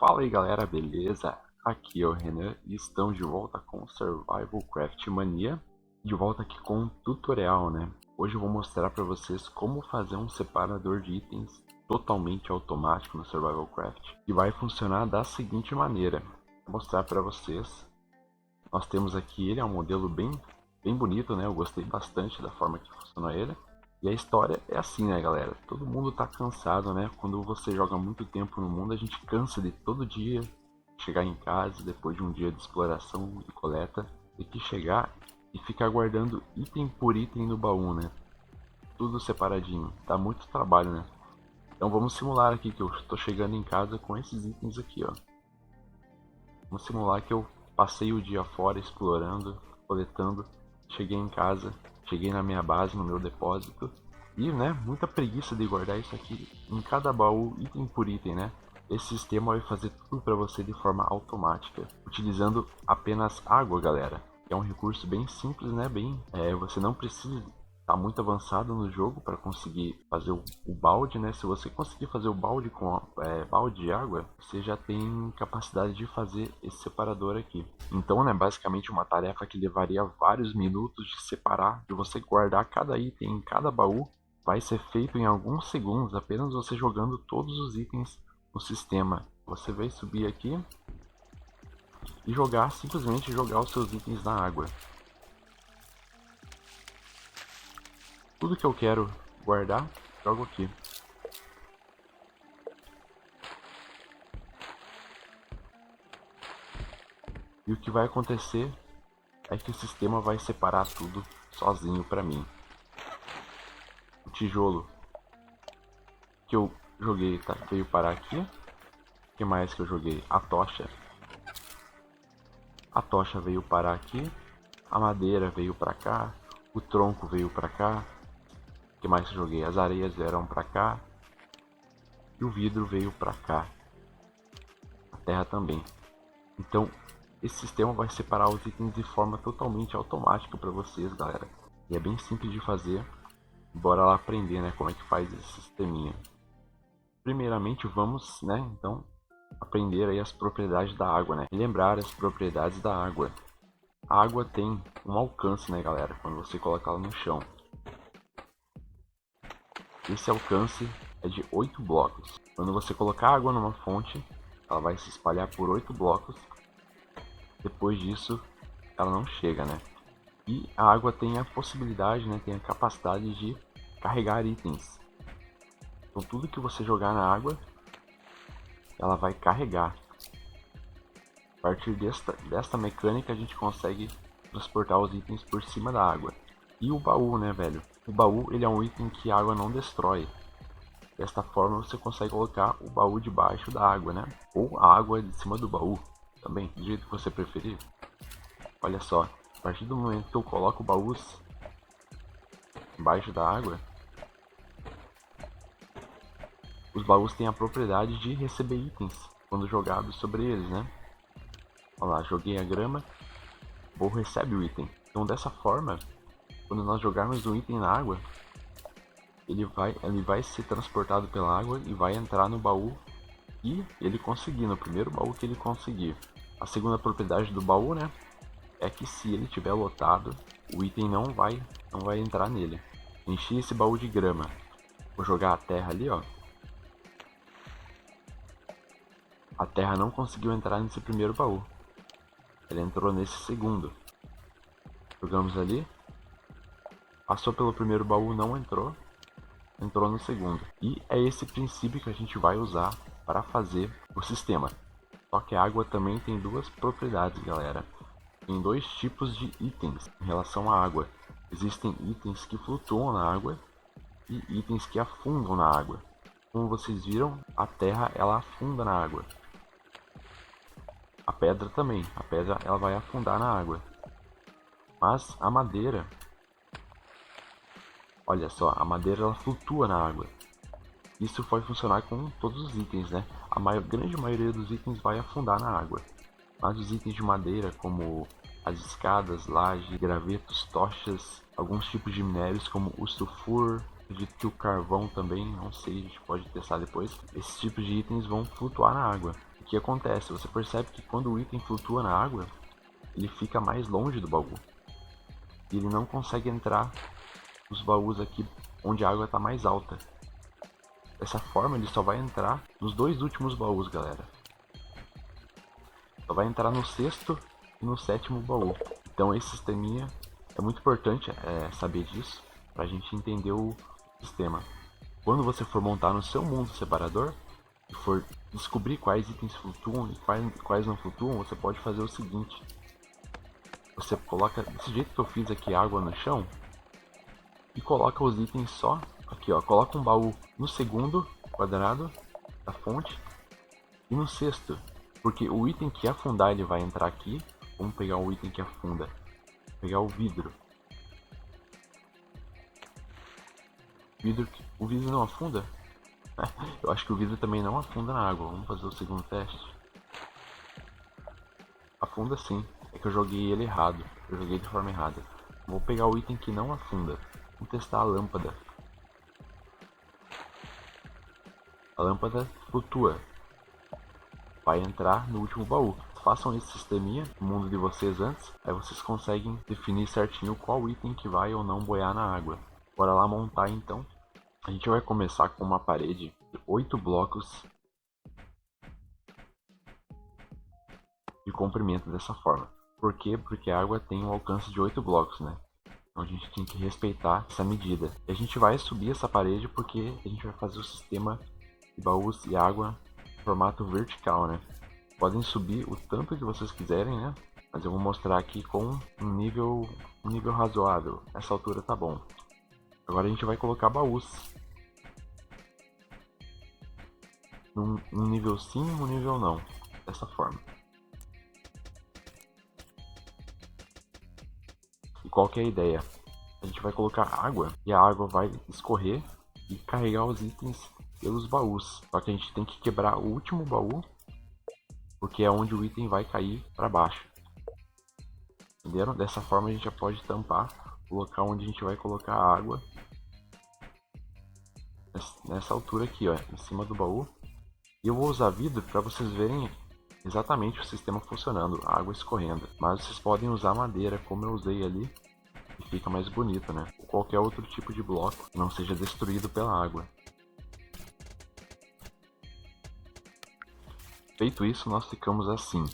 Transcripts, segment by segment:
Fala aí galera, beleza? Aqui é o Renan e estamos de volta com Survival Craft Mania. De volta aqui com um tutorial, né? Hoje eu vou mostrar para vocês como fazer um separador de itens totalmente automático no Survival Craft. E vai funcionar da seguinte maneira. Vou mostrar para vocês. Nós temos aqui ele, é um modelo bem bonito, né? Eu gostei bastante da forma que funciona ele. E a história é assim, né, galera? Todo mundo tá cansado, né? Quando você joga muito tempo no mundo, a gente cansa de todo dia chegar em casa, depois de um dia de exploração e coleta, ter que chegar e ficar guardando item por item no baú, né? Tudo separadinho. Dá muito trabalho, né? Então vamos simular aqui que eu estou chegando em casa com esses itens aqui, ó. Vamos simular que eu passei o dia fora explorando, coletando, cheguei em casa, cheguei na minha base, no meu depósito e, né, muita preguiça de guardar isso aqui em cada baú, item por item, né? Esse sistema vai fazer tudo para você de forma automática, utilizando apenas água, galera. É um recurso bem simples, né? Você não precisa tá muito avançado no jogo para conseguir fazer o balde, né? Se você conseguir fazer o balde com balde de água, você já tem capacidade de fazer esse separador aqui. Então, né, basicamente uma tarefa que levaria vários minutos de separar, de você guardar cada item em cada baú, vai ser feito em alguns segundos, apenas você jogando todos os itens no sistema. Você vai subir aqui e simplesmente jogar os seus itens na água. Tudo que eu quero guardar, jogo aqui. E o que vai acontecer é que o sistema vai separar tudo sozinho para mim. O tijolo que eu joguei veio parar aqui. O que mais que eu joguei? A tocha. A tocha veio parar aqui. A madeira veio para cá. O tronco veio para cá. O que mais que eu joguei? As areias vieram para cá. E o vidro veio para cá. A terra também. Então, esse sistema vai separar os itens de forma totalmente automática para vocês, galera. E é bem simples de fazer. Bora lá aprender, né, como é que faz esse sisteminha. Primeiramente, vamos, né, então, aprender aí as propriedades da água, né? E lembrar as propriedades da água. A água tem um alcance, né, galera, quando você coloca ela no chão. Esse alcance é de 8 blocos. Quando você colocar água numa fonte, ela vai se espalhar por 8 blocos. Depois disso, ela não chega, né? E a água tem a possibilidade, né, tem a capacidade de carregar itens. Então tudo que você jogar na água, ela vai carregar. A partir desta mecânica a gente consegue transportar os itens por cima da água. E o baú, né, velho? O baú, ele é um item que a água não destrói. Desta forma você consegue colocar o baú debaixo da água, né? Ou a água de cima do baú, também, do jeito que você preferir. Olha só, a partir do momento que eu coloco o baú embaixo da água, os baús têm a propriedade de receber itens quando jogados sobre eles, né? Olha lá, joguei a grama, o baú recebe o item. Então dessa forma, quando nós jogarmos um item na água, ele vai ser transportado pela água e vai entrar no baú e ele conseguir, no primeiro baú que ele conseguir. A segunda propriedade do baú, né, é que se ele tiver lotado, o item não vai entrar nele. Enchi esse baú de grama, vou jogar a terra ali, ó. A terra não conseguiu entrar nesse primeiro baú. Ela entrou nesse segundo. Jogamos ali. Passou pelo primeiro baú, não entrou. Entrou no segundo. E é esse princípio que a gente vai usar para fazer o sistema. Só que a água também tem duas propriedades, galera. Tem dois tipos de itens em relação à água. Existem itens que flutuam na água e itens que afundam na água. Como vocês viram, a terra ela afunda na água. A pedra também. A pedra ela vai afundar na água. Mas a madeira, olha só, a madeira ela flutua na água. Isso vai funcionar com todos os itens, né? A grande maioria dos itens vai afundar na água. Mas os itens de madeira, como as escadas, lajes, gravetos, tochas, alguns tipos de minérios como o sulfur, acredito que o carvão também, não sei, a gente pode testar depois. Esses tipos de itens vão flutuar na água. O que acontece? Você percebe que quando o item flutua na água, ele fica mais longe do baú. E ele não consegue entrar nos baús aqui onde a água está mais alta. Dessa forma ele só vai entrar nos 2 últimos baús, galera. Só vai entrar no 6º e no 7º baú. Então esse sisteminha é muito importante saber disso, para a gente entender o sistema. Quando você for montar no seu mundo separador e for descobrir quais itens flutuam e quais não flutuam, você pode fazer o seguinte. Você coloca, desse jeito que eu fiz aqui, água no chão, e coloca os itens só aqui, ó. Coloca um baú no 2º quadrado da fonte e no 6º, porque o item que afundar ele vai entrar aqui. Vamos pegar o item que afunda, pegar o vidro. O vidro não afunda? Eu acho que o vidro também não afunda na água. Vamos fazer o segundo teste. Afunda sim. É que eu joguei ele errado. Eu joguei de forma errada. Vou pegar o item que não afunda. Vamos testar a lâmpada. A lâmpada flutua. Vai entrar no último baú. Façam esse sisteminha no mundo de vocês antes. Aí vocês conseguem definir certinho qual item que vai ou não boiar na água. Bora lá montar então. A gente vai começar com uma parede de 8 blocos de comprimento dessa forma. Por quê? Porque a água tem um alcance de 8 blocos, né? Então a gente tem que respeitar essa medida. E a gente vai subir essa parede porque a gente vai fazer o sistema de baús e água em formato vertical, né? Podem subir o tanto que vocês quiserem, né? Mas eu vou mostrar aqui com um nível razoável. Essa altura tá bom. Agora a gente vai colocar baús. Um nível sim, um nível não. Dessa forma. E qual que é a ideia? A gente vai colocar água e a água vai escorrer e carregar os itens pelos baús. Só que a gente tem que quebrar o último baú, porque é onde o item vai cair para baixo. Entenderam? Dessa forma a gente já pode tampar o local onde a gente vai colocar a água. Nessa altura aqui, ó, em cima do baú. E eu vou usar vidro para vocês verem exatamente o sistema funcionando, a água escorrendo. Mas vocês podem usar madeira, como eu usei ali, e fica mais bonito, né? Ou qualquer outro tipo de bloco que não seja destruído pela água. Feito isso, nós ficamos assim.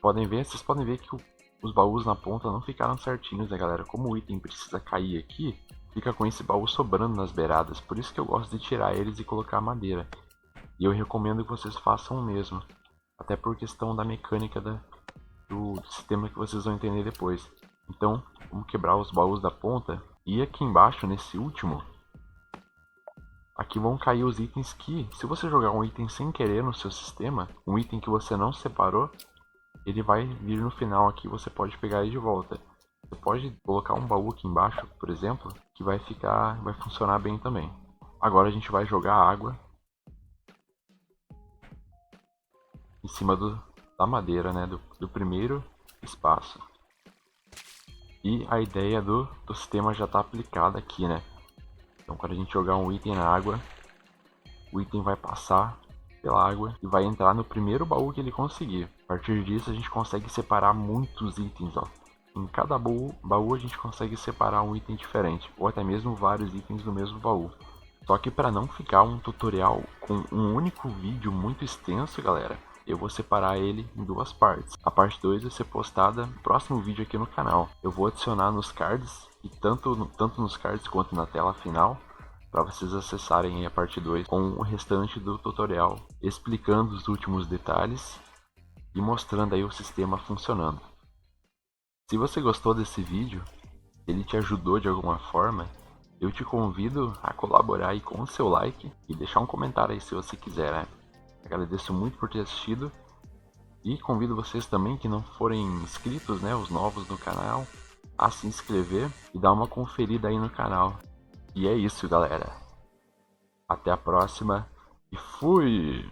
Vocês podem ver que os baús na ponta não ficaram certinhos, né, galera? Como o item precisa cair aqui, fica com esse baú sobrando nas beiradas. Por isso que eu gosto de tirar eles e colocar madeira. E eu recomendo que vocês façam o mesmo. Até por questão da mecânica do sistema que vocês vão entender depois. Então, vamos quebrar os baús da ponta. E aqui embaixo, nesse último, aqui vão cair os itens que, se você jogar um item sem querer no seu sistema, um item que você não separou, ele vai vir no final aqui, você pode pegar ele de volta. Você pode colocar um baú aqui embaixo, por exemplo, que vai funcionar bem também. Agora a gente vai jogar água em cima da madeira, né, do primeiro espaço. E a ideia do sistema já está aplicada aqui, né? Então quando a gente jogar um item na água, o item vai passar pela água e vai entrar no primeiro baú que ele conseguir. A partir disso a gente consegue separar muitos itens, ó. Em cada baú a gente consegue separar um item diferente, ou até mesmo vários itens do mesmo baú. Só que para não ficar um tutorial com um único vídeo muito extenso, galera, eu vou separar ele em 2 partes. A parte 2 vai ser postada no próximo vídeo aqui no canal. Eu vou adicionar nos cards, e tanto nos cards quanto na tela final, para vocês acessarem a parte 2 com o restante do tutorial, explicando os últimos detalhes e mostrando aí o sistema funcionando. Se você gostou desse vídeo, ele te ajudou de alguma forma, eu te convido a colaborar aí com o seu like e deixar um comentário aí se você quiser, né? Agradeço muito por ter assistido e convido vocês também que não forem inscritos, né, os novos no canal, a se inscrever e dar uma conferida aí no canal. E é isso, galera. Até a próxima e fui!